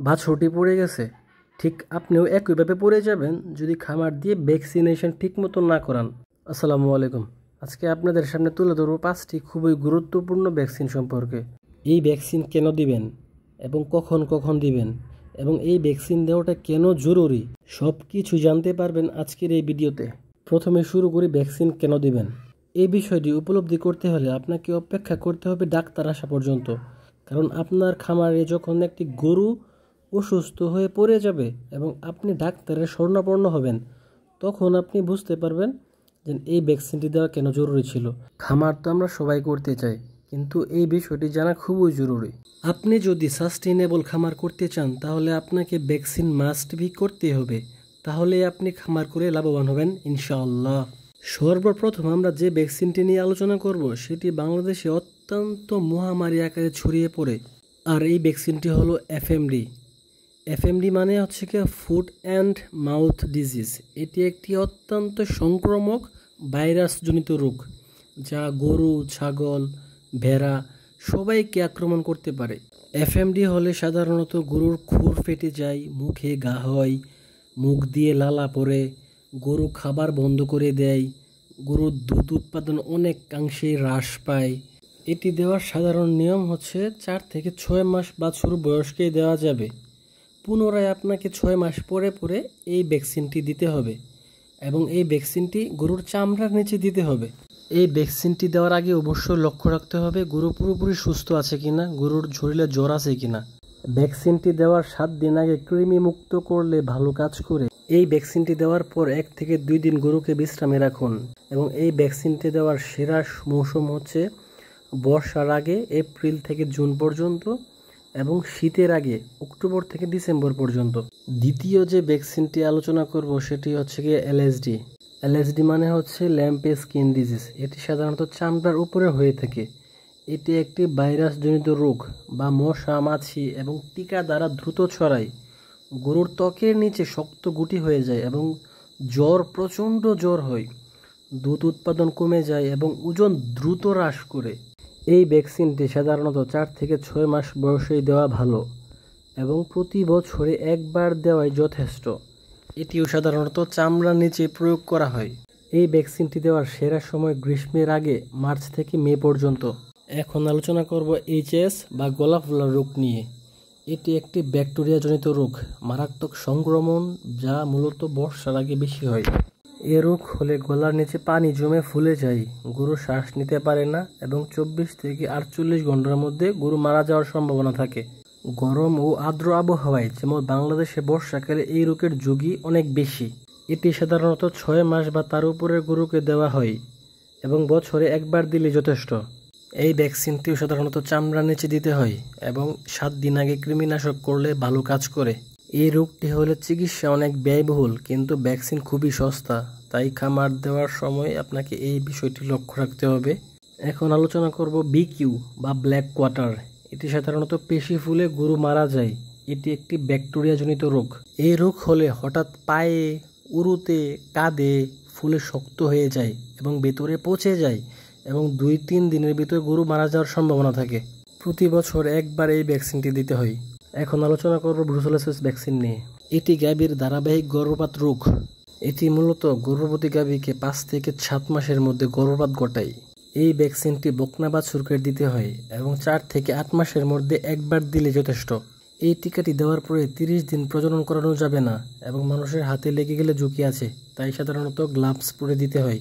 বাছুরটি পড়ে গেছে, ঠিক আপনিও একইভাবে পড়ে যাবেন যদি খামার দিয়ে ভ্যাকসিনেশন ঠিক মতো না করান। আসসালামু আলাইকুম। আজকে আপনাদের সামনে তুলে ধরবো 5টি খুবই গুরুত্বপূর্ণ ভ্যাকসিন সম্পর্কে। এই ভ্যাকসিন কেন দিবেন এবং কখন কখন দিবেন এবং এই ভ্যাকসিন দেওয়াটা কেন জরুরি, সব কিছু জানতে পারবেন আজকের এই ভিডিওতে। প্রথমে শুরু করি ভ্যাকসিন কেন দিবেন। এই বিষয়টি উপলব্ধি করতে হলে আপনাকে অপেক্ষা করতে হবে ডাক্তার আসা পর্যন্ত। কারণ আপনার খামারে যখন একটি গরু অসুস্থ হয়ে পড়ে যাবে এবং আপনি ডাক্তারের শরণাপন্ন হবেন, তখন আপনি বুঝতে পারবেন যে এই ভ্যাকসিনটি দেওয়া কেন জরুরি ছিল। খামার তো আমরা সবাই করতে চাই, কিন্তু এই বিষয়টি জানা খুবই জরুরি। আপনি যদি সাস্টেইনেবল খামার করতে চান তাহলে আপনাকে ভ্যাকসিন মাস্ট বি করতে হবে, তাহলে আপনি খামার করে লাভবান হবেন ইনশাআল্লাহ। সর্বপ্রথম আমরা যে ভ্যাকসিনটি নিয়ে আলোচনা করব সেটি বাংলাদেশে অত্যন্ত মহামারী আকারে ছড়িয়ে পড়ে, আর এই ভ্যাকসিনটি হলো এফএমডি। এফএমডি মানে হচ্ছে কি ফুট অ্যান্ড মাউথ ডিজিজ। এটি একটি অত্যন্ত সংক্রামক ভাইরাসজনিত রোগ যা গরু, ছাগল, ভেড়া সবাইকে আক্রমণ করতে পারে। এফএমডি হলে সাধারণত গরুর খুর ফেটে যায়, মুখে ঘা হয়, মুখ দিয়ে লালা পড়ে, গরু খাবার বন্ধ করে দেয়, গরুর দুধ উৎপাদন অনেকাংশে হ্রাস পায়। এটি দেওয়ার সাধারণ নিয়ম হচ্ছে 4 থেকে 6 মাস বাছুর বয়সকেই দেওয়া যাবে। পুনরায় আপনাকে 6 মাস পরে পরে এই ভ্যাকসিনটি দিতে হবে এবং এই ভ্যাকসিনটি গরুর চামড়ার নিচে দিতে হবে। এই ভ্যাকসিনটি দেওয়ার আগে অবশ্যই লক্ষ্য রাখতে হবে গরু পুরোপুরি সুস্থ আছে কিনা, গরুর শরীরে জ্বর আছে কিনা। ভ্যাকসিনটি দেওয়ার 7 দিন আগে কৃমি মুক্ত করলে ভালো কাজ করে। এই ভ্যাকসিনটি দেওয়ার পর 1 থেকে 2 দিন গরুকে বিশ্রামে রাখুন এবং এই ভ্যাকসিনটি দেওয়ার সেরা মৌসুম হচ্ছে বর্ষার আগে এপ্রিল থেকে জুন পর্যন্ত এবং শীতের আগে অক্টোবর থেকে ডিসেম্বর পর্যন্ত। দ্বিতীয় যে ভ্যাকসিনটি আলোচনা করব সেটি হচ্ছে গিয়ে এলএসডি। এলএসডি মানে হচ্ছে ল্যাম্প স্কিন ডিজিজ। এটি সাধারণত চামড়ার উপরে হয়ে থাকে। এটি একটি ভাইরাসজনিত রোগ বা মশা, মাছি এবং টিকা দ্বারা দ্রুত ছড়ায়। গরুর ত্বকের নিচে শক্ত গুটি হয়ে যায় এবং প্রচণ্ড জ্বর হয়, দুধ উৎপাদন কমে যায় এবং ওজন দ্রুত হ্রাস করে। এই ভ্যাকসিনটি সাধারণত 4 থেকে 6 মাস বয়সেই দেওয়া ভালো এবং প্রতি বছরে একবার দেওয়াই যথেষ্ট। এটিও সাধারণত চামড়ার নিচে প্রয়োগ করা হয়। এই ভ্যাকসিনটি দেওয়ার সেরা সময় গ্রীষ্মের আগে মার্চ থেকে মে পর্যন্ত। এখন আলোচনা করব এইচএস বা গলা ফোলা রোগ নিয়ে। এটি একটি ব্যাকটেরিয়াজনিত রোগ, মারাত্মক সংক্রমণ যা মূলত বর্ষার আগে বেশি হয়। এ রোগ হলে গলার নিচে পানি জমে ফুলে যায়, গরু শ্বাস নিতে পারে না এবং 24 থেকে 48 ঘন্টার মধ্যে গরু মারা যাওয়ার সম্ভাবনা থাকে। গরম ও আর্দ্র আবহাওয়ায় যেমন বাংলাদেশে বর্ষাকালে এই রোগের ঝুঁকি অনেক বেশি। এটি সাধারণত 6 মাস বা তার উপরের গরুকে দেওয়া হয় এবং বছরে একবার দিলে যথেষ্ট। এই ভ্যাকসিনটিও সাধারণত চামড়ার নিচে দিতে হয় এবং 7 দিন আগে কৃমিনাশক করলে ভালো কাজ করে। এই রোগটি হলে চিকিৎসা অনেক ব্যয়বহুল, কিন্তু ভ্যাকসিন খুবই সস্তা, তাই খামার দেওয়ার সময় আপনাকে এই বিষয়টি লক্ষ্য রাখতে হবে। এখন আলোচনা করব বিকিউ বা ব্ল্যাক কোয়াটার। এটি সাধারণত পেশি ফুলে গরু মারা যায়। এটি একটি ব্যাকটেরিয়াজনিত রোগ। এই রোগ হলে হঠাৎ পায়ে, উরুতে, কাঁধে ফুলে শক্ত হয়ে যায় এবং ভেতরে পচে যায় এবং 2-3 দিনের ভিতরে গরু মারা যাওয়ার সম্ভাবনা থাকে। প্রতি বছর একবার এই ভ্যাকসিনটি দিতে হয়। এখন আলোচনা করব ব্রুসেলোসিস ভ্যাকসিন নিয়ে। এটি গাভীর ধারাবাহিক গর্ভপাত রোগ। এটি মূলত গর্ভবতী গাভীকে 5 থেকে 7 মাসের মধ্যে গর্ভপাত ঘটায়। এই ভ্যাকসিনটি বকনা বাছুরকে দিতে হয় এবং 4 থেকে 8 মাসের মধ্যে একবার দিলে যথেষ্ট। এই টিকাটি দেওয়ার পরে 30 দিন প্রজনন করানো যাবে না এবং মানুষের হাতে লেগে গেলে ঝুঁকি আছে, তাই সাধারণত গ্লাভস পরে দিতে হয়।